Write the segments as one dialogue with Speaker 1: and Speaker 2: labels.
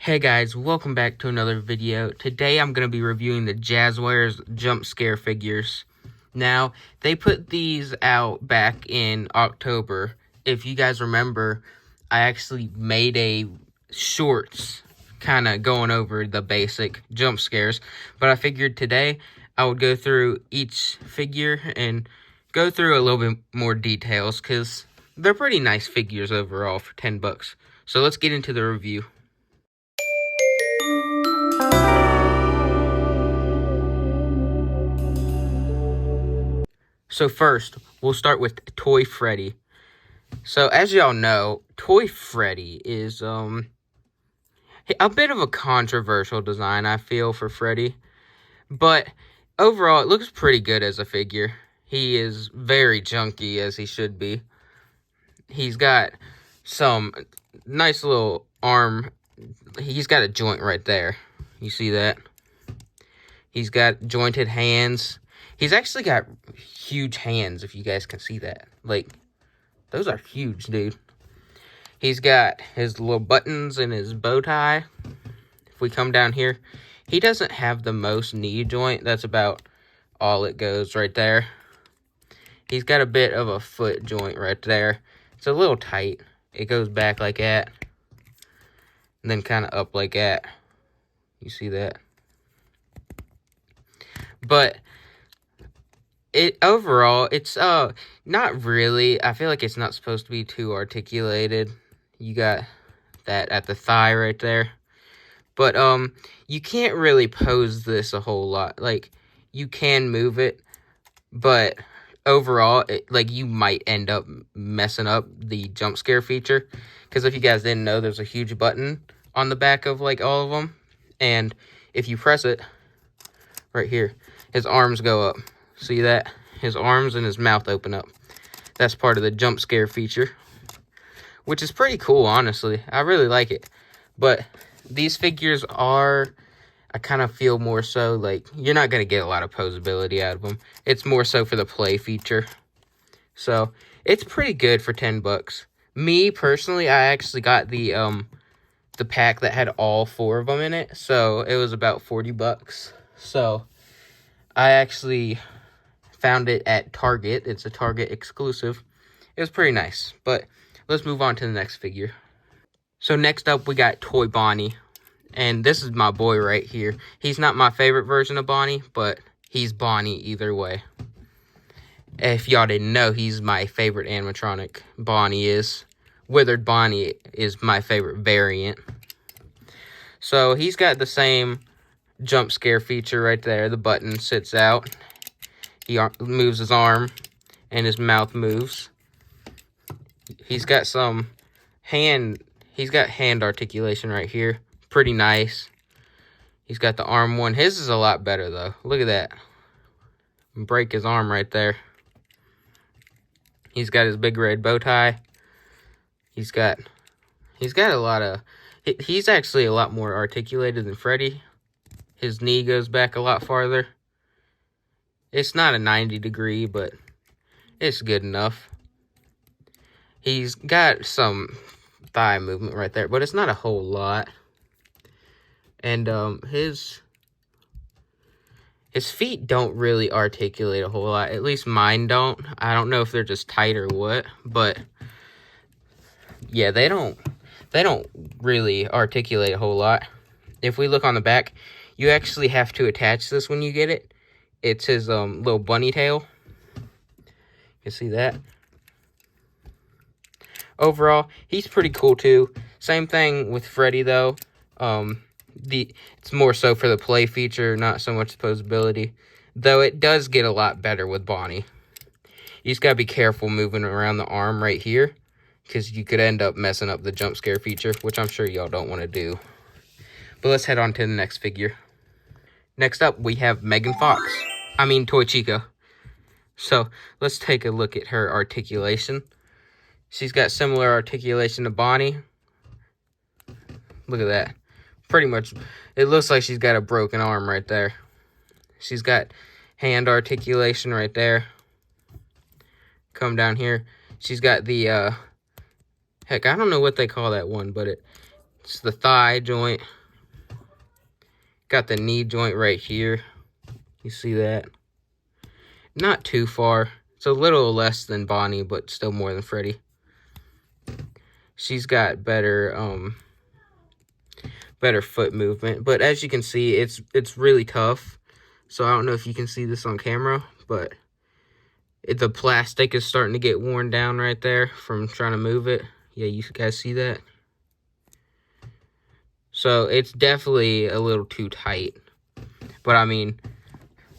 Speaker 1: Hey guys, welcome back to another video. Today I'm going to be reviewing the Jazwares jump scare figures. Now, they put these out back in October. If you guys remember, I actually made a shorts kind of going over the basic jump scares. But I figured today I would go through each figure and go through a little bit more details because they're pretty nice figures overall for 10 bucks. So let's get into the review. So first, we'll start with Toy Freddy. So as y'all know, Toy Freddy is a bit of a controversial design, I feel, for Freddy. But overall, it looks pretty good as a figure. He is very junky, as he should be. He's got some nice little arm. He's got a joint right there. You see that? He's got jointed hands. He's actually got huge hands, if you guys can see that. Like, those are huge, dude. He's got his little buttons and his bow tie. If we come down here, he doesn't have the most knee joint. That's about all it goes right there. He's got a bit of a foot joint right there. It's a little tight. It goes back like that. And then kind of up like that. You see that? But overall, it's not really. I feel like it's not supposed to be too articulated. You got that at the thigh right there. But you can't really pose this a whole lot. Like, you can move it, but overall, you might end up messing up the jump scare feature. Because if you guys didn't know, there's a huge button on the back of like all of them, and if you press it right here, his arms go up. See that? His arms and his mouth open up. That's part of the jump scare feature, which is pretty cool, honestly. I really like it. But these figures are, I kind of feel more so like you're not going to get a lot of posability out of them. It's more so for the play feature. So it's pretty good for 10 bucks. Me, personally, I actually got the pack that had all 4 of them in it. So it was about 40 bucks. So I actually found it at Target. It's a Target exclusive. It was pretty nice. But let's move on to the next figure. So next up, we got Toy Bonnie. And this is my boy right here. He's not my favorite version of Bonnie, but he's Bonnie either way. If y'all didn't know, he's my favorite animatronic. Bonnie is. Withered Bonnie is my favorite variant. So he's got the same jump scare feature right there. The button sits out. He moves his arm and his mouth moves. He's got some hand articulation right here. Pretty nice. He's got the arm one. His is a lot better though. Look at that. Break his arm right there. He's got his big red bow tie. He's got a lot of, he's actually a lot more articulated than Freddy. His knee goes back a lot farther. It's not a 90 degree, but it's good enough. He's got some thigh movement right there, but it's not a whole lot. And his feet don't really articulate a whole lot. At least mine don't. I don't know if they're just tight or what, but yeah, they don't really articulate a whole lot. If we look on the back, you actually have to attach this when you get it. It's his little bunny tail. You see that? Overall, he's pretty cool too. Same thing with Freddy though. It's more so for the play feature, not so much the posability. Though it does get a lot better with Bonnie. You just gotta be careful moving around the arm right here, because you could end up messing up the jump scare feature, which I'm sure y'all don't want to do. But let's head on to the next figure. Next up, we have Toy Chica. So let's take a look at her articulation. She's got similar articulation to Bonnie. Look at that. Pretty much, it looks like she's got a broken arm right there. She's got hand articulation right there. Come down here. She's got the, heck, I don't know what they call that one, but it It's the thigh joint. Got the knee joint right here. You see that? Not too far. It's a little less than Bonnie, but still more than Freddy. She's got better foot movement, but as you can see, it's really tough. So I don't know if you can see this on camera, but the plastic is starting to get worn down right there from trying to move it. Yeah, you guys see that? So it's definitely a little too tight. But I mean,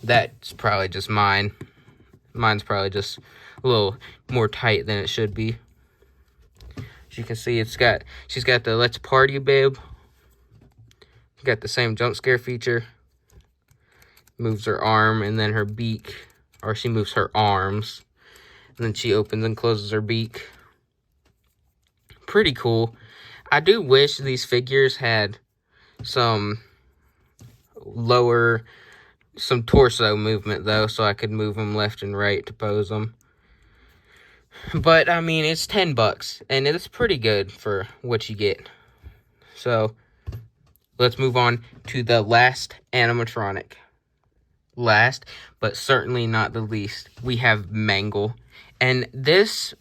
Speaker 1: that's probably just mine. Mine's probably just a little more tight than it should be. As you can see, she's got the Let's Party bib. Got the same jump scare feature. Moves her arm and then her beak, or she moves her arms, and then she opens and closes her beak. Pretty cool. I do wish these figures had some torso movement though, so I could move them left and right to pose them. But I mean, it's $10 and it's pretty good for what you get. So let's move on to the last animatronic. Last, but certainly not the least, we have Mangle. And this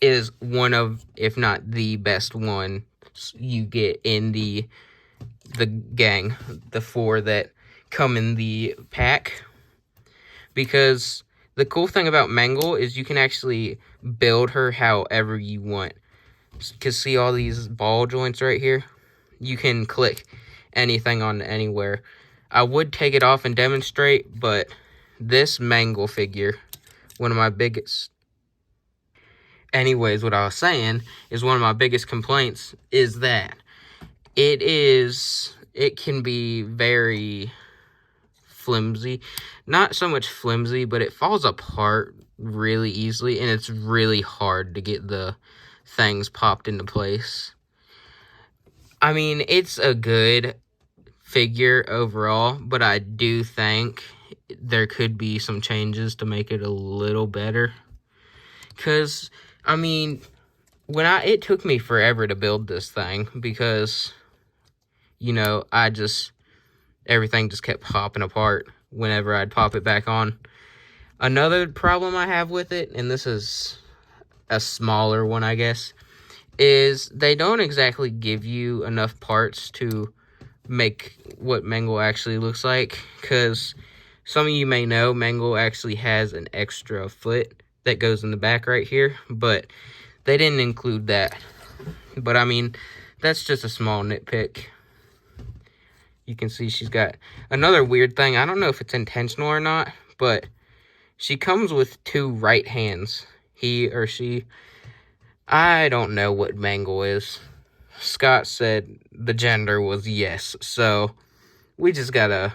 Speaker 1: is one of, if not the best one you get in the gang, the 4 that come in the pack. Because the cool thing about Mangle is you can actually build her however you want. Because see all these ball joints right here? You can click anything on anywhere. I would take it off and demonstrate, but this Mangle figure, one of my biggest... Anyways, what I was saying is one of my biggest complaints is that it can be very flimsy. Not so much flimsy, but it falls apart really easily, and it's really hard to get the things popped into place. I mean, it's a good figure overall, but I do think there could be some changes to make it a little better. Because, I mean, it took me forever to build this thing because, you know, everything just kept popping apart whenever I'd pop it back on. Another problem I have with it, and this is a smaller one, I guess, is they don't exactly give you enough parts to make what Mangle actually looks like, because some of you may know Mangle actually has an extra foot that goes in the back right here, but they didn't include that. But I mean, that's just a small nitpick. You can see she's got another weird thing. I don't know if it's intentional or not, but she comes with 2 right hands. He or she. I don't know what Mangle is. Scott said the gender was yes, so we just gotta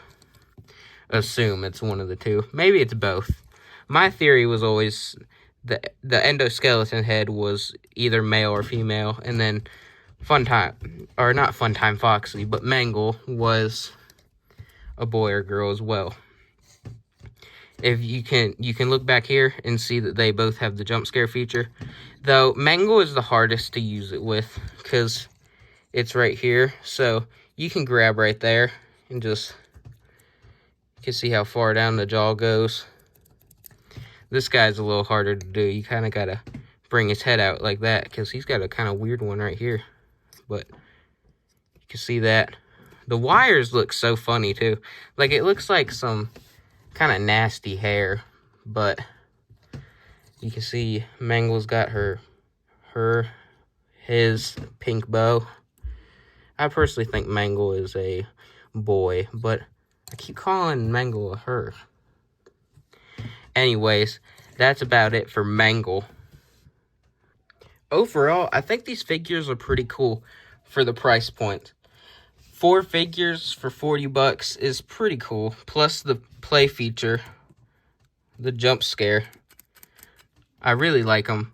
Speaker 1: assume it's one of the 2. Maybe it's both. My theory was always the endoskeleton head was either male or female, and then not Funtime Foxy, but Mangle was a boy or girl as well. If you can look back here and see that they both have the jump scare feature. Though Mangle is the hardest to use it with because it's right here. So you can grab right there and you can see how far down the jaw goes. This guy's a little harder to do. You kind of got to bring his head out like that because he's got a kind of weird one right here. But you can see that. The wires look so funny too. Like it looks like some kind of nasty hair, but you can see Mangle's got his pink bow. I personally think Mangle is a boy, but I keep calling Mangle a her. Anyways, that's about it for Mangle. Overall, I think these figures are pretty cool for the price point. 4 figures for $40 is pretty cool. Plus the play feature, the jump scare. I really like them.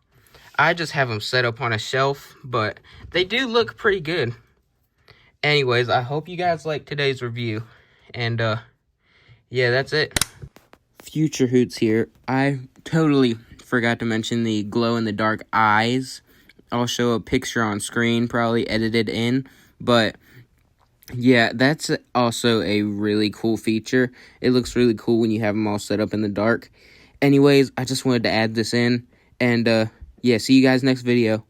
Speaker 1: I just have them set up on a shelf, but they do look pretty good. Anyways, I hope you guys liked today's review. And, yeah, that's it. Future Hoots here. I totally forgot to mention the glow-in-the-dark eyes. I'll show a picture on screen, probably edited in. But yeah, that's also a really cool feature. It looks really cool when you have them all set up in the dark. Anyways, I just wanted to add this in. And yeah, see you guys next video.